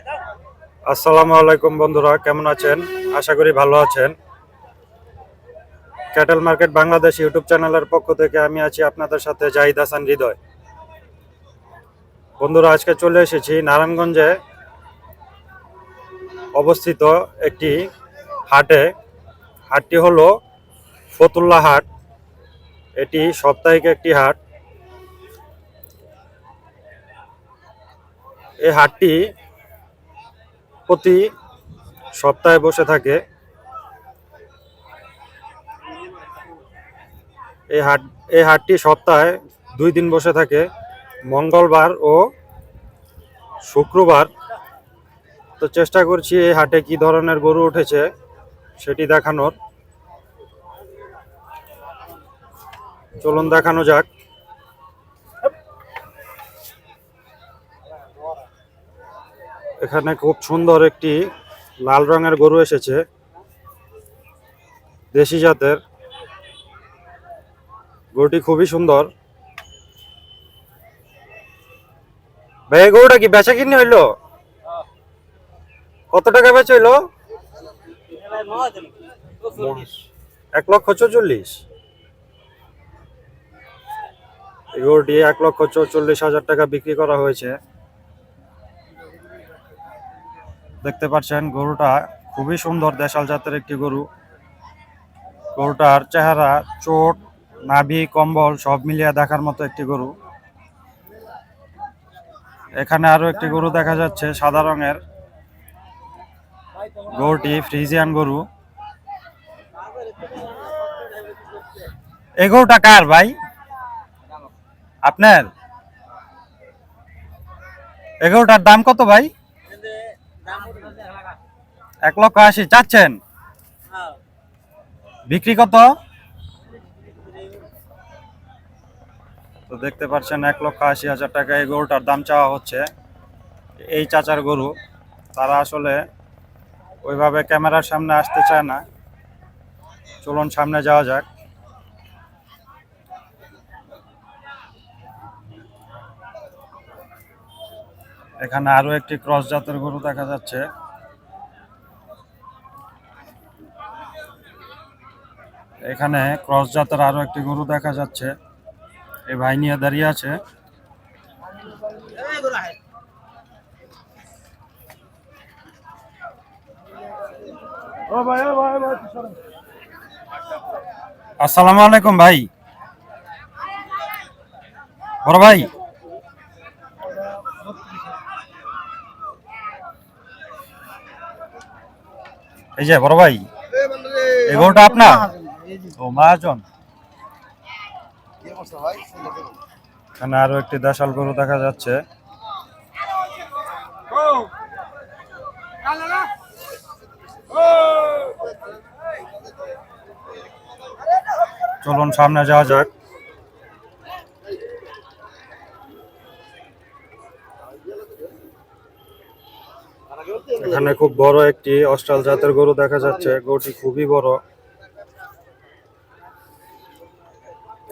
আসসালামু আলাইকুম বন্ধুরা, কেমন আছেন? আশা করি ভালো আছেন। ক্যাটেল মার্কেট বাংলাদেশ ইউটিউব চ্যানেলের পক্ষ থেকে আমি আছি আপনাদের সাথে জাহিদ হাসান হৃদয়। বন্ধুরা, আজকে চলে এসেছি নারায়ণগঞ্জে অবস্থিত একটি হাটে। হাটটি হলো ফতুল্লা হাট। এটি সাপ্তাহিক একটি হাট। এই হাটটি প্রতি সপ্তাহে বসে থাকে। এই হাটটি সপ্তাহে 2 দিন বসে থাকে, মঙ্গলবার ও শুক্রবার। তো চেষ্টা করছি এই হাটে কি ধরনের গরু উঠেছে সেটি দেখানোর। চলুন দেখানো যাক। এখানে খুব সুন্দর একটি লাল রঙের গরু এসেছে, দেশি জাতের। গরুটি খুবই সুন্দর। ভাই, এই গরুটা কি বেচা কিনে হইলো? কত টাকা বেচা হইলো? 1,44,000। এই গরুটি 1,44,000 টাকা বিক্রি করা হয়েছে। দেখতে পাচ্ছেন গরুটা খুবই সুন্দর, দেশাল জাতের একটি গরু। গরুটার চেহারা, চোট, নাভি, কম্বল সব মিলিয়ে দেখার মতো একটি গরু। এখানে আরো একটি গরু দেখা যাচ্ছে সাদা রঙের। গরুটি ফ্রিজিয়ান গরু। এই গরুটা কার ভাই? আপনার? এই গরুটার দাম কত ভাই? 1,80,000 চাচ্ছেন? বিক্রি কত? তো দেখতে পাচ্ছেন 1,80,000 টাকা এই গরুটার দাম চাওয়া হচ্ছে। এই চাচার গরু, তারা আসলে ওইভাবে ক্যামেরার সামনে আসতে চায় না। চলুন সামনে যাওয়া যাক। এখানে আরো একটি ক্রস জাতের গরু দেখা যাচ্ছে। এখানে ক্রস জাতের আরো একটি গরু দেখা যাচ্ছে। এই ভাই নিয়ে দাঁড়িয়ে আছে। আসসালামু আলাইকুম ভাই। বড় ভাই, এই যে বড় ভাই, এই গরুটা আপনার? ও মহাজন। এখানে আরো একটি দেশাল গরু দেখা যাচ্ছে। চলুন সামনে যাওয়া যাক। এখানে খুব বড় একটি অস্ট্রাল জাতের গরু দেখা যাচ্ছে। গরুটি খুবই বড়।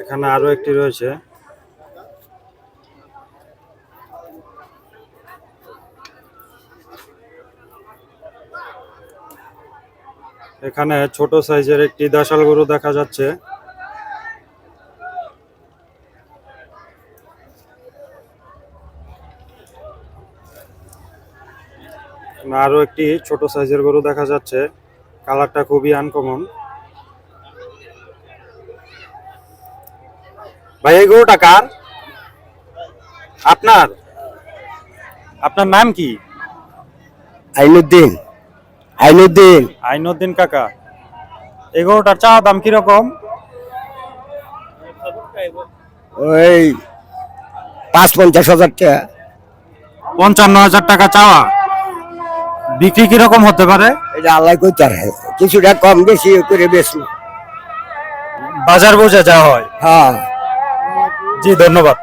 এখানে আরো একটি রয়েছে। এখানে ছোট সাইজের একটি দেশাল গরু দেখা যাচ্ছে। আরো একটি ছোট সাইজের গরু দেখা যাচ্ছে। কালারটা খুবই আনকমন। ভাই, এই গরুটা কার? আপনার? আপনার নাম কি? আইনুদ্দিন। আইনুদ্দিন আইনুদ্দিন কাকা। এই গরুটার চা দাম কিরকম? ওই ৫-৫০ হাজার টাকা। 55,000 টাকা চাওয়া। বিক্রি কিরকম হতে পারে? এটা আল্লাহ কইতে পারে, কিছুটা কম বেশি করে বেশি। বাজার বোঝা যা হয়। হ্যাঁ, জি, ধন্যবাদ।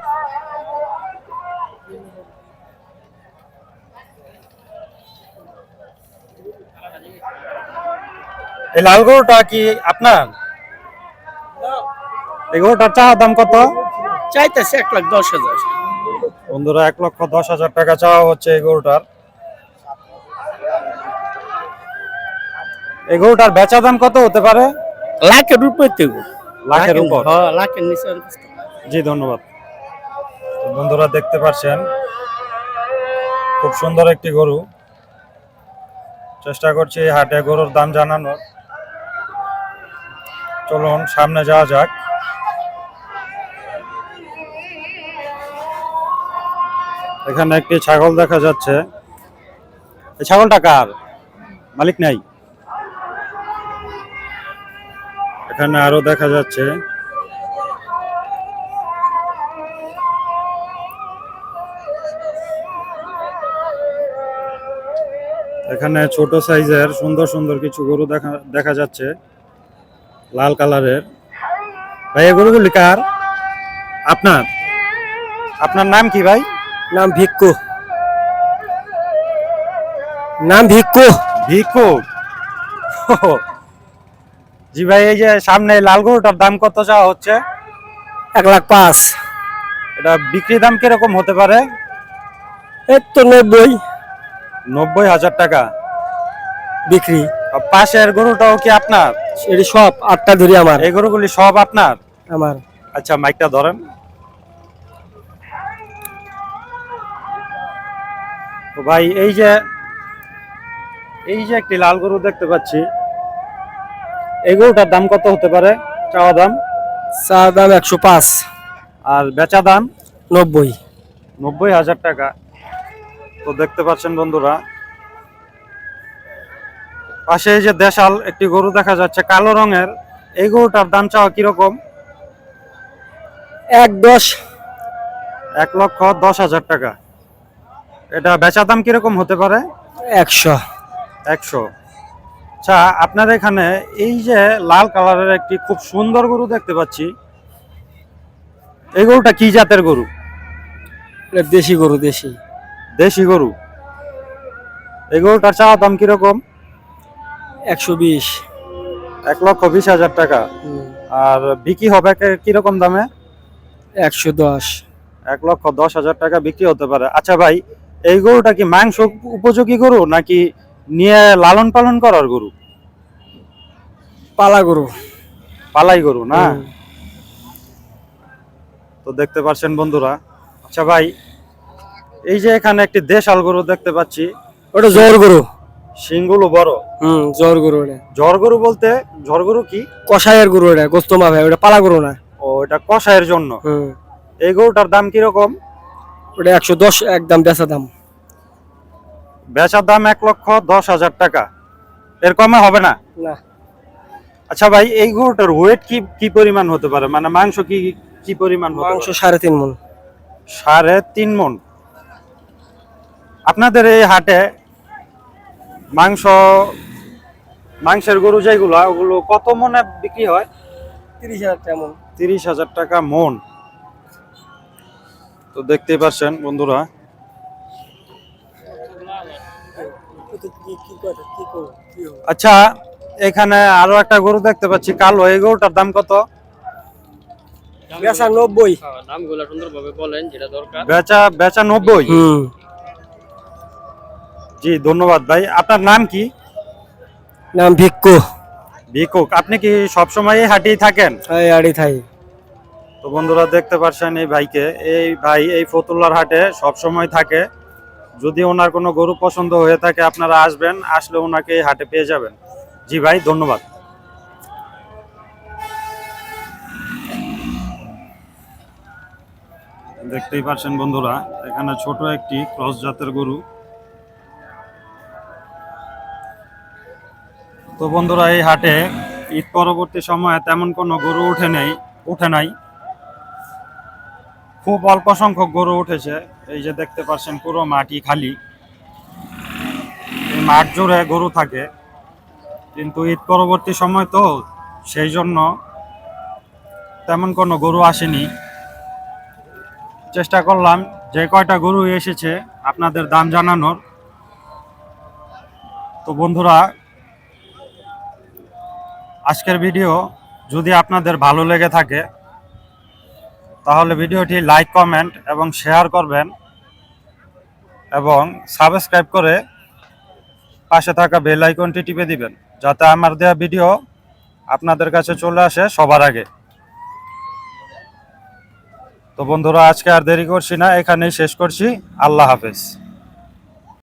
এই লাল গরুটা কি আপনার? এই গরুটার চা দাম কত? চাইতেছে 1,10,000। বন্ধুরা, 1,10,000 টাকা চাওয়া হচ্ছে এই গরুটার। এই গরুটার বেচা দাম কত হতে পারে? লাখের উপর তো লাখের উপর? হ্যাঁ লাখের নিচে জি ধন্যবাদ। তো বন্ধুরা দেখতে পাচ্ছেন খুব সুন্দর একটি গরু। চেষ্টা করছি এই হাটে গরুর দাম জানানোর। চলুন সামনে যাওয়া যাক। এখানে একটি ছাগল দেখা যাচ্ছে। এই ছাগলটা কার? মালিক নাই। এখানে আরো দেখা যাচ্ছে। এখানে ছোট সাইজের সুন্দর সুন্দর কিছু গরু দেখা যাচ্ছে, লাল কালারের। ভাই এই গরুগুলি কার? আপনার? আপনার নাম কি ভাই? নাম ভিক্ষু। নাম ভিক্ষু। ভিক্ষু। জি ভাই, এই যে সামনে এই লাল গরুটার দাম কত চাওয়া হচ্ছে? 1,05,000। এটা বিক্রি দাম কিরকম হতে পারে? এই তো 90 90,000 টাকা বিক্রি। আর পাশের গরুটাও কি আপনার? এটি সব 8টা ধরি আমার। এই গরুগুলি সব আপনার? আমার। আচ্ছা মাইকটা ধরেন। তো ভাই এই যে একটি লাল গরু দেখতে পাচ্ছি, এই গরুটার দাম কত হতে পারে চাওয়া দাম? চা দাম 105। আর বেচা দাম? 90। 90,000 টাকা। তো দেখতে পাচ্ছেন বন্ধুরা, পাশে এই যে দেশাল একটি গরু দেখা যাচ্ছে কালো রঙের, এই গরুটার দাম চাওয়া কিরকম? 1,10। 1,10,000 টাকা। এটা বেচা দাম কিরকম হতে পারে? 100। 100। আচ্ছা আপনার এখানে এই যে লাল কালারের একটি খুব সুন্দর গরু দেখতে পাচ্ছি, এই গরুটা কি জাতের গরু? এটা দেশি গরু। দেশি। দেশি গরু। এই গরুটার চাওয়া দাম কিরকম? 120। 1,20,000 টাকা। আর বিক্রি হবে কিরকম দামে? 110। 1,10,000 টাকা বিক্রি হতে পারে। আচ্ছা ভাই, এই গরুটা কি মাংস উপযোগী গরু নাকি নিয়ে লালন পালন করার গরু? পালা গরু। পালাই গরু না? তো দেখতে পাচ্ছেন বন্ধুরা। আচ্ছা ভাই, এই যে এখানে একটি দেশাল গরু দেখতে পাচ্ছি, ওটা জ্বর গরু। শিংগুলো বড়। জ্বর গরু। ওটা জ্বর গরু বলতে জ্বর গরু কি? কষায়ের গরু। ওটা গোস্ত মা ভাই। ওটা পালা গরু না। ও এটা কষায়ের জন্য। এই গরুটার দাম কিরকম? ওটা 110 একদম বেচা দাম। বেচার দাম 1,10,000 টাকা। এর কমে হবে না? না। আচ্ছা ভাই, এই গরুটার ওয়েট কি পরিমাণ হতে পারে, মানে মাংস কি পরিমাণ হতে মাংস পারে? 3.5 মণ। 3.5 মণ। আপনাদের এই হাটে মাংসের গরু যেগুলা, ওগুলো কত মনে বিক্রি হয়? 30,000 টাকা মণ। 30,000 টাকা মণ। তো দেখতেই পাচ্ছেন বন্ধুরা। আচ্ছা এখানে আরো একটা গরু দেখতে পাচ্ছি কালো, এই গরুটার দাম কত? বেচা 90। নামগুলো সুন্দরভাবে বলেন যেটা দরকার। বেচা 90। জি ধন্যবাদ ভাই। আপনার নাম কি? নাম ভিক্ষু। ভিক্ষুক। আপনি কি সবসময় হাটেই থাকেন? এই আড়ি থাই। তো বন্ধুরা দেখতে পাচ্ছেন এই ভাইকে, এই ভাই এই ফতুল্লার হাটে সব সময় থাকে। যদি ওনার কোনো গরু পছন্দ হয়ে থাকে আপনারা আসবেন, আসলে ওনাকে এই হাটে পেয়ে যাবেন। জি ভাই ধন্যবাদ। দেখতেই পাচ্ছেন বন্ধুরা, এখানে ছোট একটি ক্রস জাতের গরু। তো বন্ধুরা এই হাটে ঈদ পরবর্তী সময়ে তেমন কোনো গরু উঠে নাই। খুব অল্প সংখ্যক গরু উঠেছে। এই যে দেখতে পাচ্ছেন পুরো মাটি খালি। এই মাঠ জুড়ে গরু থাকে, কিন্তু ঈদ পরবর্তী সময় তো সেই জন্য তেমন কোনো গরু আসেনি। চেষ্টা করলাম যে কয়টা গরু এসেছে আপনাদের দাম জানানোর। তো বন্ধুরা আজকের ভিডিও যদি আপনাদের ভালো লেগে থাকে তাহলে ভিডিওটি লাইক, কমেন্ট এবং শেয়ার করবেন এবং সাবস্ক্রাইব করে পাশে থাকা বেল আইকনটি টিপে দিবেন। যাতে আমার দেওয়া ভিডিও আপনাদের কাছে চলে আসে সবার আগে। তো বন্ধুরা, আজকে আর দেরি করছি না, এখানেই শেষ করছি। আল্লাহ হাফেজ।